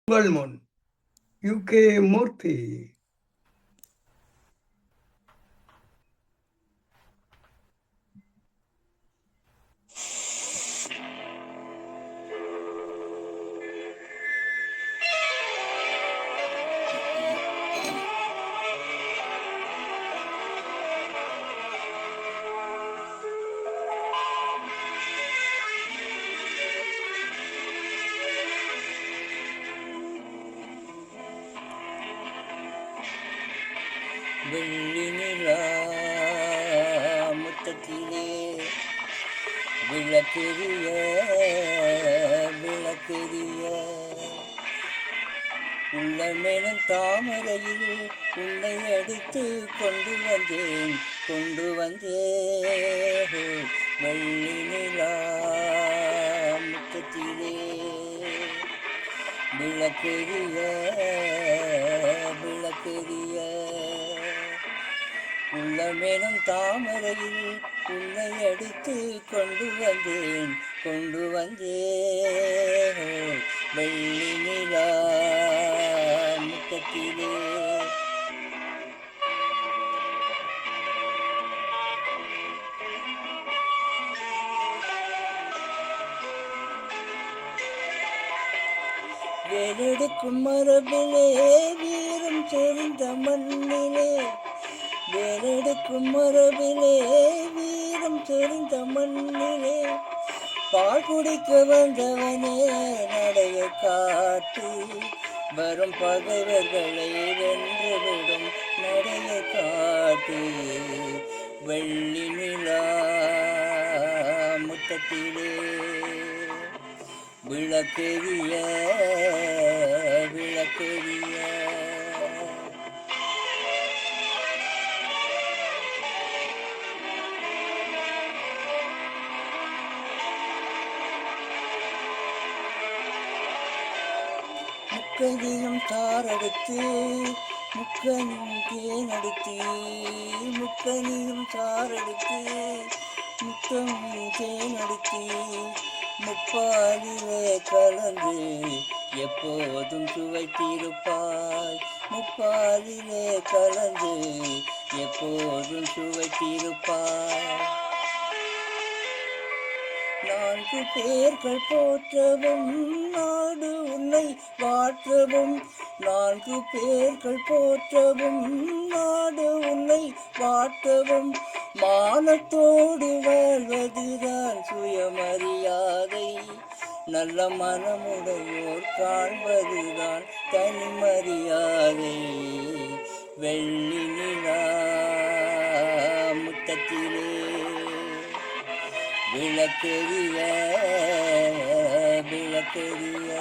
உங்கள் முன் யூகே மூர்த்தி. வெள்ளி நிலா முத்தத்திலே விளக்கெரிய விளக்கெரிய உள்ளமெனும் தாமரையில் உன்னை எடுத்து கொண்டு வந்தேன் வெள்ளி நிலா முத்தத்திலே விளக்கெரிய விளக்கெரிய உள்ளமெனும் தாமரையில் உன்னை எடுத்து கொண்டு வந்தேன் வெள்ளி நிலா முத்தத்திலே. வேலெடுக்கும் மரபிலே வீரம் சொரிந்த மண்ணிலே, வேலெடுக்கும் மரபிலே வீரம் சொரிந்த மண்ணிலே, பால் குடிக்க வந்தவனே நடைய காட்டி வரும் பகைவர்களை வென்றுவிடும் நடைய காட்டி வெள்ளி நிலா முத்தத்திலே விளக்கெரிய விளக்கெரிய முக்கனியும் தாரெடுத்து முக்கனியும் தேனெடுத்து, முக்கனியும் தாரெடுத்து முக்கனியும் தேனெடுத்து, முப்பாலிலே கலந்து எப்போதும் சுவைத்திருப்பாய், முப்பாலிலே கலந்து எப்போதும் சுவைத்திருப்பாய். நான்கு பேர்கள் போற்றவும் நாடு உன்னை வாற்றவும், நான்கு பேர்கள் போற்றவும் நாடு உன்னை வாற்றவும், மானத்தோடு வாழ்வதுதான் சுயமரியாதை, நல்ல மனமுடையோர் காண்பதுதான் தனி மரியாதை. வெள்ளி நிலா முத்தத்திலே விளக்கெரிய விளக்கெரிய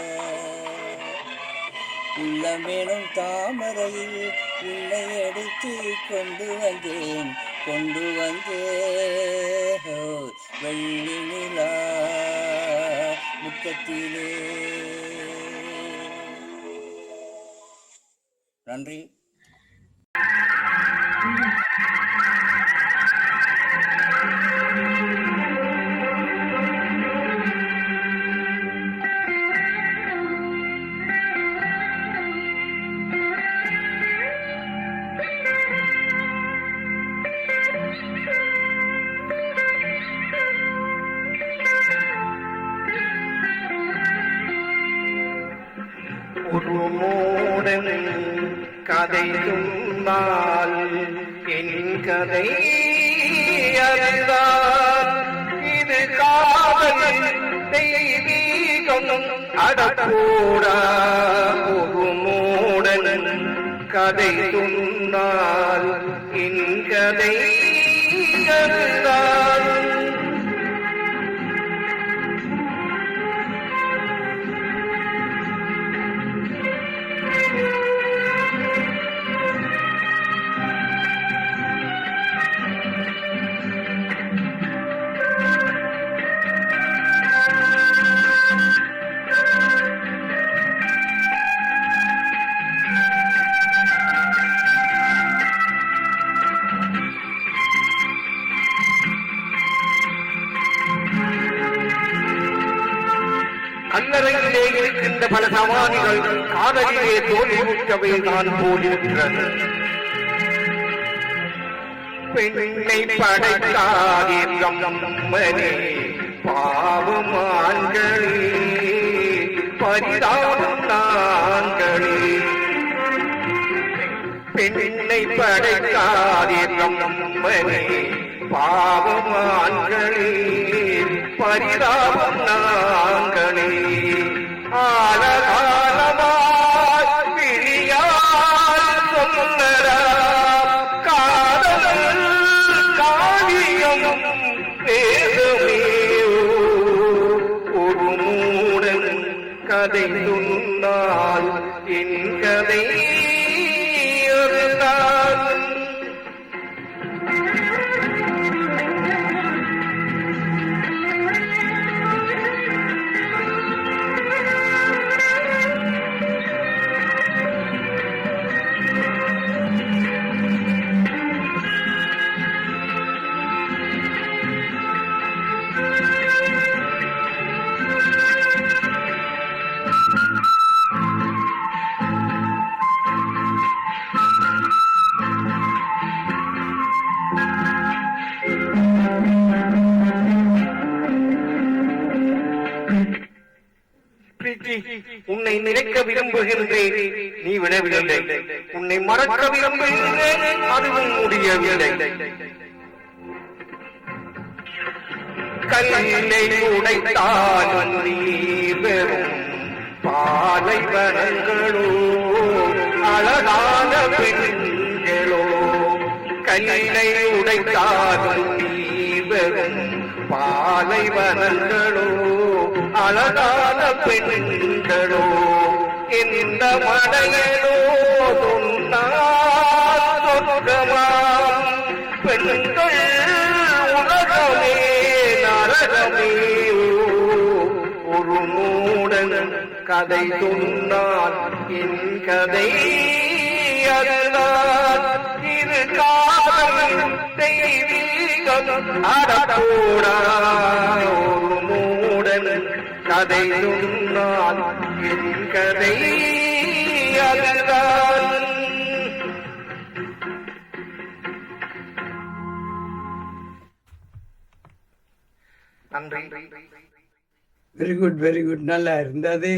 உள்ளமெனும் தாமரையில் உன்னை எடுத்து கொண்டு வந்தேன் வெள்ளி நிலா முத்தத்திலே. நன்றி. ஒரு மூடன் கதை சொன்னால் என் கதை அறிந்தால் இது காதல் தெய்வீகம் அடக்கூடா. ஒரு மூடன் கதை சொன்னால் என் கதை அறிந்தால் கல்லறையிலே இருக்கின்ற பல சமாதிகள் காதலிலே தோல்வியுற்றவை தான் போலிருக்கிறது. பெண்ணை படைக்காதே நம்மனே பாவமான்களே பரிதாபம் நாங்களே. பெண்ணை படைக்காதே நம்மனே பாவமான்களே பரிதாபம் நாங்களே. ஆலகாலமாய் விழியால் சொன்னரா காதல் காவியம் வேதமே. ஒரு மூடன் கதை சொன்னால் என் கதை அதுதான். உன்னை நினைக்க விரும்புகின்றேன், நீ விடவில்லை. உன்னை மறக்க விரும்புகின்றேன், அதுவும் முடியவில்லை. கல்லை உடைத்தால் நீர் பெறும் பாலைவனங்களோ அழகான பெண்களோ. கல்லை உடைத்தால் நீர் பெறும் பாலைவனங்களோ அழகான பெண்களோ. இந்த மடையலோ சொன்னமா பெண்கள் உலகமே நரகமே. ஒரு மூடன் கதை சொன்னால் என் கதை அதுதான். இது காதல் தெய்வீகம் அடக்கூடா. ஒரு மூடன் கதை சொன்னால் என் கதை அதுதான். நன்றி. Very good, very good. நல்லா இருந்தது.